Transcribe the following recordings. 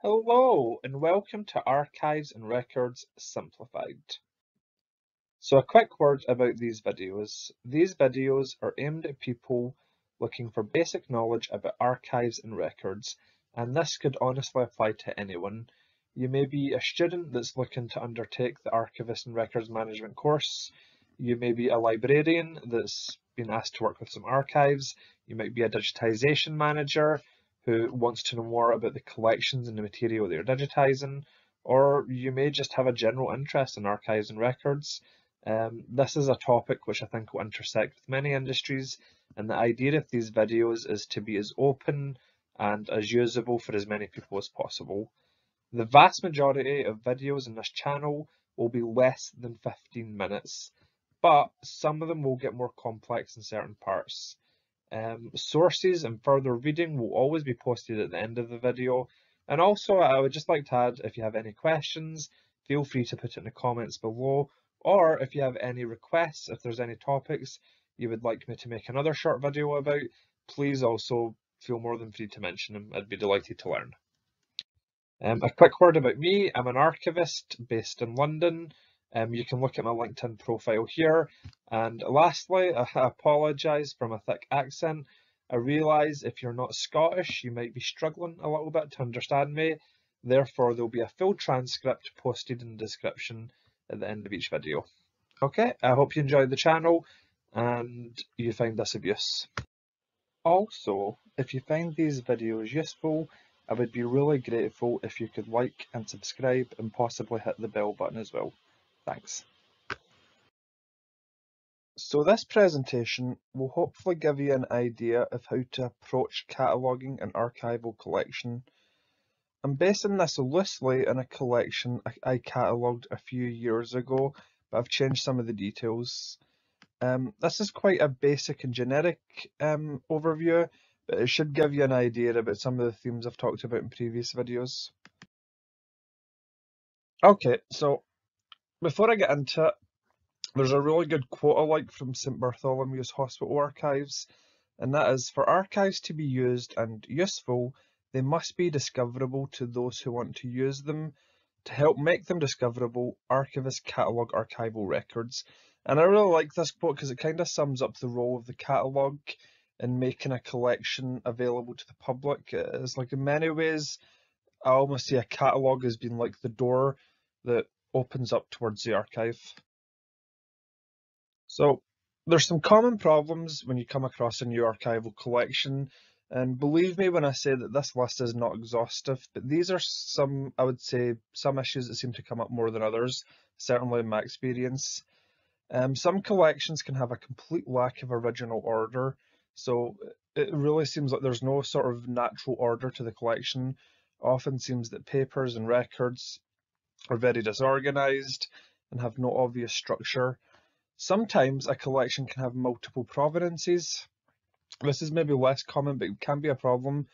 Hello and welcome to Archives and Records Simplified. So a quick word about these videos. These videos are aimed at people looking for basic knowledge about archives and records, and this could honestly apply to anyone. You may be a student that's looking to undertake the Archivist and Records Management course. You may be a librarian that's been asked to work with some archives. You might be a digitisation manager who wants to know more about the collections and the material that you're digitising, or you may just have a general interest in archives and records. This is a topic which I think will intersect with many industries, and the idea of these videos is to be as open and as usable for as many people as possible. The vast majority of videos in this channel will be less than 15 minutes, but some of them will get more complex in certain parts. Sources and further reading will always be posted at the end of the video. And also, I would just like to add, if you have any questions, feel free to put it in the comments below, or if you have any requests, if there's any topics you would like me to make another short video about, please also feel more than free to mention them. I'd be delighted to learn. A quick word about me. I'm an archivist based in London. You can look at my LinkedIn profile here. And lastly, I apologise for my thick accent. I realise if you're not Scottish, you might be struggling a little bit to understand me. Therefore, there'll be a full transcript posted in the description at the end of each video. Okay, I hope you enjoyed the channel and you find this of use. Also, if you find these videos useful, I would be really grateful if you could like and subscribe and possibly hit the bell button as well. Thanks. So this presentation will hopefully give you an idea of how to approach cataloguing an archival collection. I'm basing this loosely on a collection I catalogued a few years ago, but I've changed some of the details. This is quite a basic and generic overview, but it should give you an idea about some of the themes I've talked about in previous videos. Okay, so before I get into it, there's a really good quote I like from St Bartholomew's Hospital Archives, and that is, "For archives to be used and useful, they must be discoverable to those who want to use them. To help make them discoverable, archivists catalogue archival records." And I really like this quote because it kind of sums up the role of the catalogue in making a collection available to the public. It's like, in many ways, I almost see a catalogue as being like the door that opens up towards the archive. So there's some common problems when you come across a new archival collection, and believe me when I say that this list is not exhaustive, but these are some, I would say, some issues that seem to come up more than others, certainly in my experience. Some collections can have a complete lack of original order, so it really seems like there's no sort of natural order to the collection. It often seems that papers and records are very disorganized and have no obvious structure. Sometimes a collection can have multiple provenances. This is maybe less common, but it can be a problem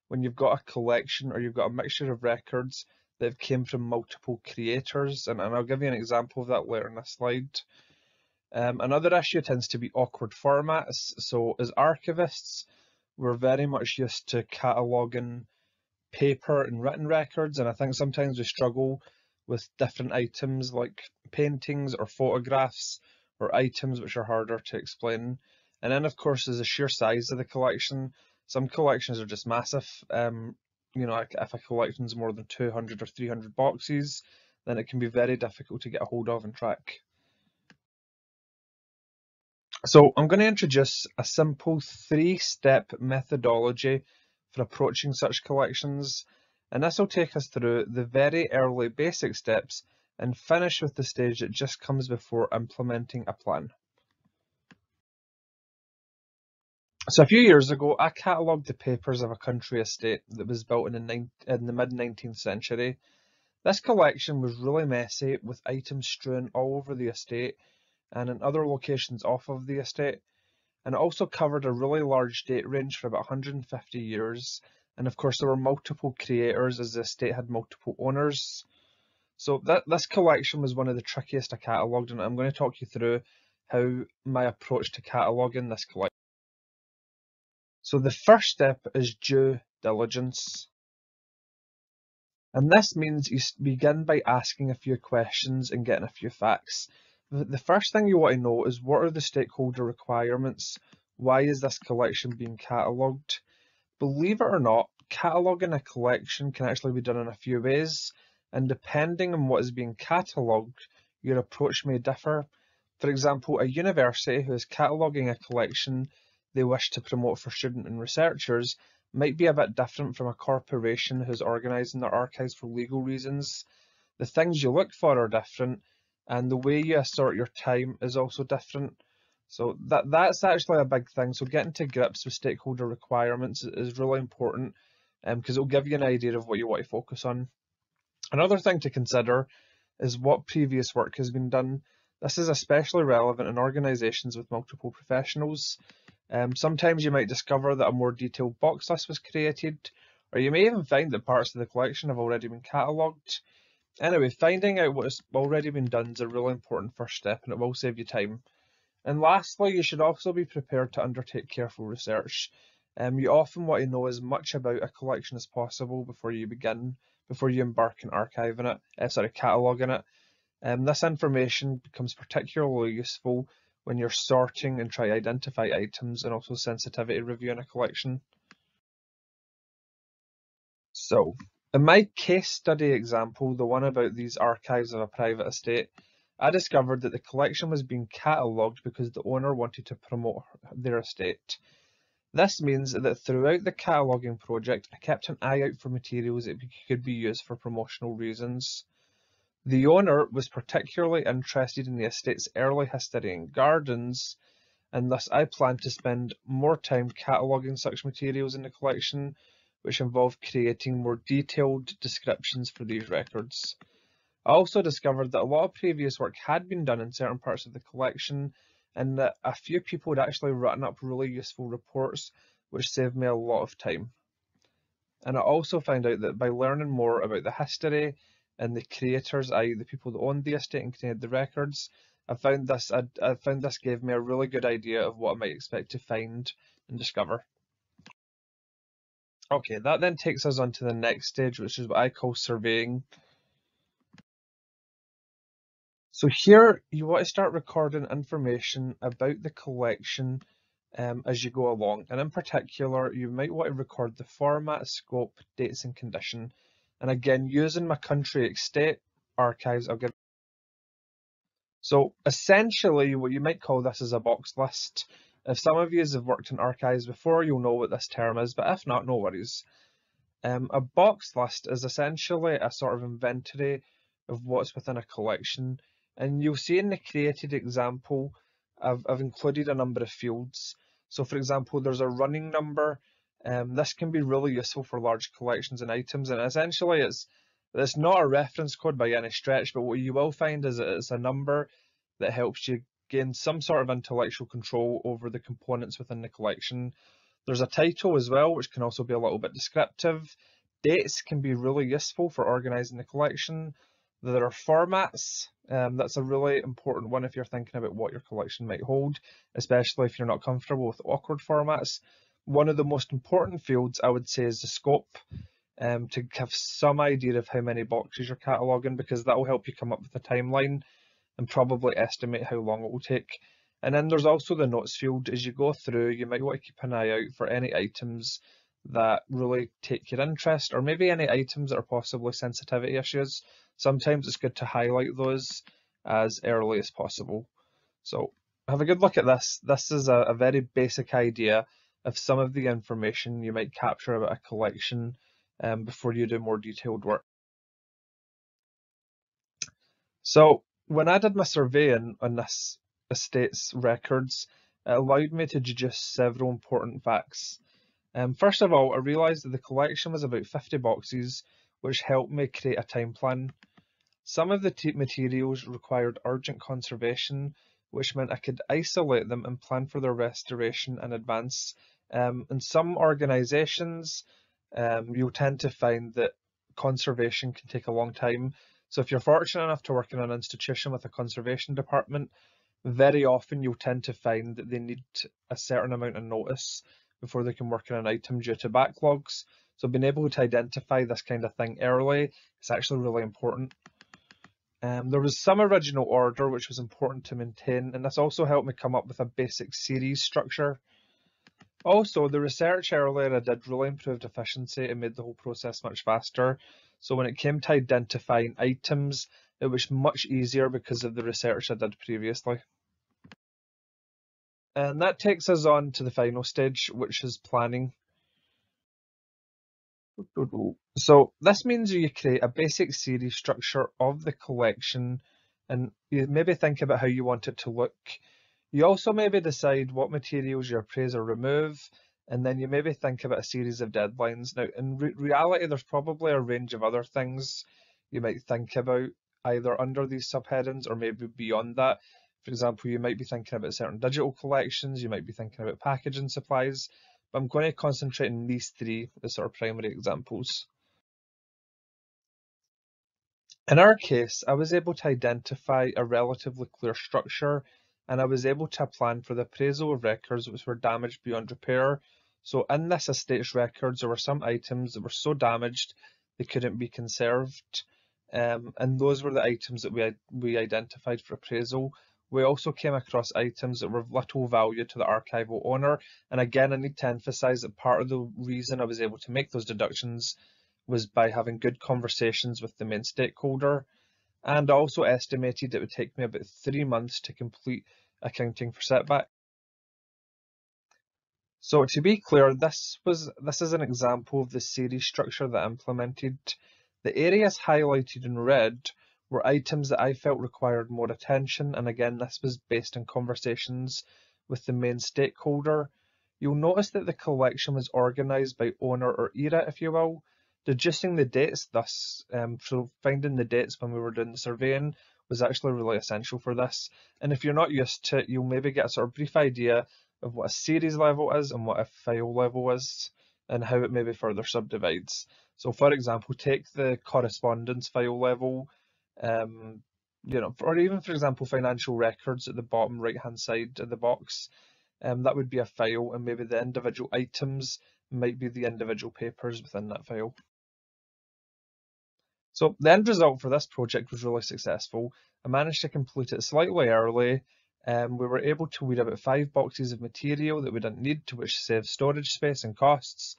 when you've got a collection or you've got a mixture of records that came from multiple creators, and I'll give you an example of that later in this slide. Another issue tends to be awkward formats. So as archivists, we're very much used to cataloguing paper and written records, and I think sometimes we struggle with different items like paintings or photographs or items which are harder to explain. And then of course there's the sheer size of the collection. Some collections are just massive. You know, if a collection is more than 200 or 300 boxes, then it can be very difficult to get a hold of and track. So I'm going to introduce a simple 3-step methodology for approaching such collections, and this will take us through the very early basic steps and finish with the stage that just comes before implementing a plan. So a few years ago, I catalogued the papers of a country estate that was built in the mid-19th century. This collection was really messy, with items strewn all over the estate and in other locations off of the estate. And it also covered a really large date range for about 150 years. And of course, there were multiple creators as the estate had multiple owners. So this collection was one of the trickiest I catalogued, and I'm going to talk you through how my approach to cataloguing this collection. So the first step is due diligence. And this means you begin by asking a few questions and getting a few facts. The first thing you want to know is, what are the stakeholder requirements? Why is this collection being catalogued? Believe it or not, cataloguing a collection can actually be done in a few ways, and depending on what is being catalogued, your approach may differ. For example, a university who is cataloguing a collection they wish to promote for students and researchers might be a bit different from a corporation who's organising their archives for legal reasons. The things you look for are different, and the way you assort your time is also different. So that's actually a big thing. So getting to grips with stakeholder requirements is really important, because it'll give you an idea of what you want to focus on. Another thing to consider is what previous work has been done. This is especially relevant in organisations with multiple professionals. Sometimes you might discover that a more detailed box list was created, or you may even find that parts of the collection have already been catalogued. Anyway, finding out what has already been done is a really important first step, and it will save you time. And lastly, you should also be prepared to undertake careful research. You often want to know as much about a collection as possible before you embark on cataloguing it. This information becomes particularly useful when you're sorting and try to identify items, and also sensitivity reviewing a collection. So, in my case study example, the one about these archives of a private estate, I discovered that the collection was being catalogued because the owner wanted to promote their estate. This means that throughout the cataloguing project, I kept an eye out for materials that could be used for promotional reasons. The owner was particularly interested in the estate's early history and gardens, and thus I planned to spend more time cataloguing such materials in the collection, which involved creating more detailed descriptions for these records. I also discovered that a lot of previous work had been done in certain parts of the collection, and that a few people had actually written up really useful reports, which saved me a lot of time. And I also found out that by learning more about the history and the creators, i.e. the people that owned the estate and created the records, I found this gave me a really good idea of what I might expect to find and discover. Okay, that then takes us on to the next stage, which is what I call surveying. So here you want to start recording information about the collection as you go along, and in particular you might want to record the format, scope, dates and condition. And again, using my country estate archives, so essentially what you might call this is a box list. If some of you have worked in archives before, you'll know what this term is, but if not, no worries. A box list is essentially a sort of inventory of what's within a collection, and you'll see in the created example, I've included a number of fields. So for example, there's a running number. This can be really useful for large collections and items, and essentially it's not a reference code by any stretch, but what you will find is that it's a number that helps you gain some sort of intellectual control over the components within the collection. There's a title as well, which can also be a little bit descriptive. Dates can be really useful for organising the collection. There are formats. That's a really important one if you're thinking about what your collection might hold, especially if you're not comfortable with awkward formats. One of the most important fields, I would say, is the scope, to have some idea of how many boxes you're cataloguing, because that will help you come up with a timeline and probably estimate how long it will take. And then there's also the notes field. As you go through, you might want to keep an eye out for any items that really take your interest, or maybe any items that are possibly sensitivity issues. Sometimes it's good to highlight those as early as possible. So have a good look at this. This is a very basic idea of some of the information you might capture about a collection before you do more detailed work. So when I did my surveying on this estate's records, it allowed me to deduce several important facts. First of all, I realised that the collection was about 50 boxes, which helped me create a time plan. Some of the materials required urgent conservation, which meant I could isolate them and plan for their restoration in advance. In some organisations, you'll tend to find that conservation can take a long time. So if you're fortunate enough to work in an institution with a conservation department, very often you'll tend to find that they need a certain amount of notice before they can work on an item due to backlogs. So being able to identify this kind of thing early is actually really important. There was some original order which was important to maintain, and this also helped me come up with a basic series structure. Also, the research earlier I did really improved efficiency and made the whole process much faster. So when it came to identifying items, it was much easier because of the research I did previously. And that takes us on to the final stage, which is planning. So this means you create a basic series structure of the collection, and you maybe think about how you want it to look. You also maybe decide what materials you appraise or remove, and then you maybe think about a series of deadlines. Now, in reality, there's probably a range of other things you might think about, either under these subheadings or maybe beyond that. For example, you might be thinking about certain digital collections, you might be thinking about packaging supplies, but I'm going to concentrate on these three as sort of primary examples. In our case, I was able to identify a relatively clear structure, and I was able to plan for the appraisal of records which were damaged beyond repair. So in this estate's records, there were some items that were so damaged they couldn't be conserved, and those were the items that we identified for appraisal. We also came across items that were of little value to the archival owner, and again, I need to emphasise that part of the reason I was able to make those deductions was by having good conversations with the main stakeholder, and also estimated it would take me about 3 months to complete accounting for setback. So to be clear, this is an example of the series structure that I implemented. The areas highlighted in red were items that I felt required more attention, and again, this was based on conversations with the main stakeholder. You'll notice that the collection was organised by owner or era, if you will, deducing the dates thus. So finding the dates when we were doing the surveying was actually really essential for this. And if you're not used to it, you'll maybe get a sort of brief idea of what a series level is and what a file level is, and how it maybe further subdivides. So for example, take the correspondence file level, or even for example, financial records at the bottom right hand side of the box. That would be a file, and maybe the individual items might be the individual papers within that file. So the end result for this project was really successful. I managed to complete it slightly early. We were able to weed about 5 boxes of material that we didn't need, to which saved storage space and costs.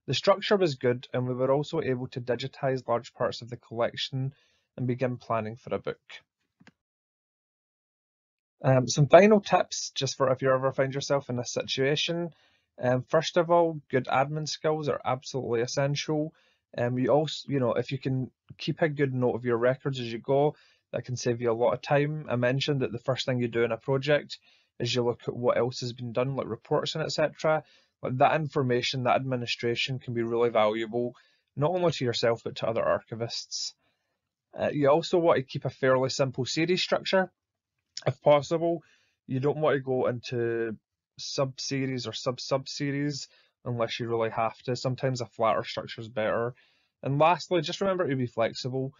The structure was good, and we were also able to digitise large parts of the collection and begin planning for a book. Some final tips just for if you ever find yourself in this situation. First of all, good admin skills are absolutely essential. You also, if you can keep a good note of your records as you go, that can save you a lot of time. I mentioned that the first thing you do in a project is you look at what else has been done, like reports and etc. Like that information, that administration can be really valuable, not only to yourself but to other archivists. You also want to keep a fairly simple series structure. If possible, you don't want to go into sub-series or sub-sub-series unless you really have to. Sometimes a flatter structure is better. And lastly, just remember to be flexible.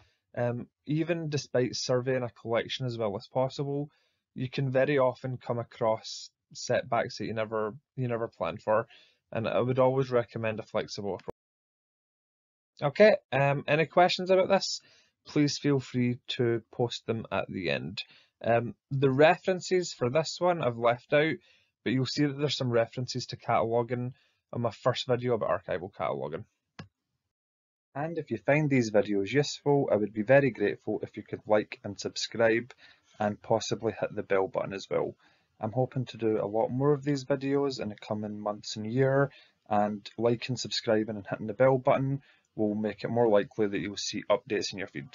Even despite surveying a collection as well as possible, you can very often come across setbacks that you never planned for, and I would always recommend a flexible approach. Okay, any questions about this? Please feel free to post them at the end. The references for this one I've left out, but you'll see that there's some references to cataloguing on my first video about archival cataloguing. And if you find these videos useful, I would be very grateful if you could like and subscribe and possibly hit the bell button as well. I'm hoping to do a lot more of these videos in the coming months and year, and liking, subscribing and hitting the bell button will make it more likely that you'll see updates in your feed.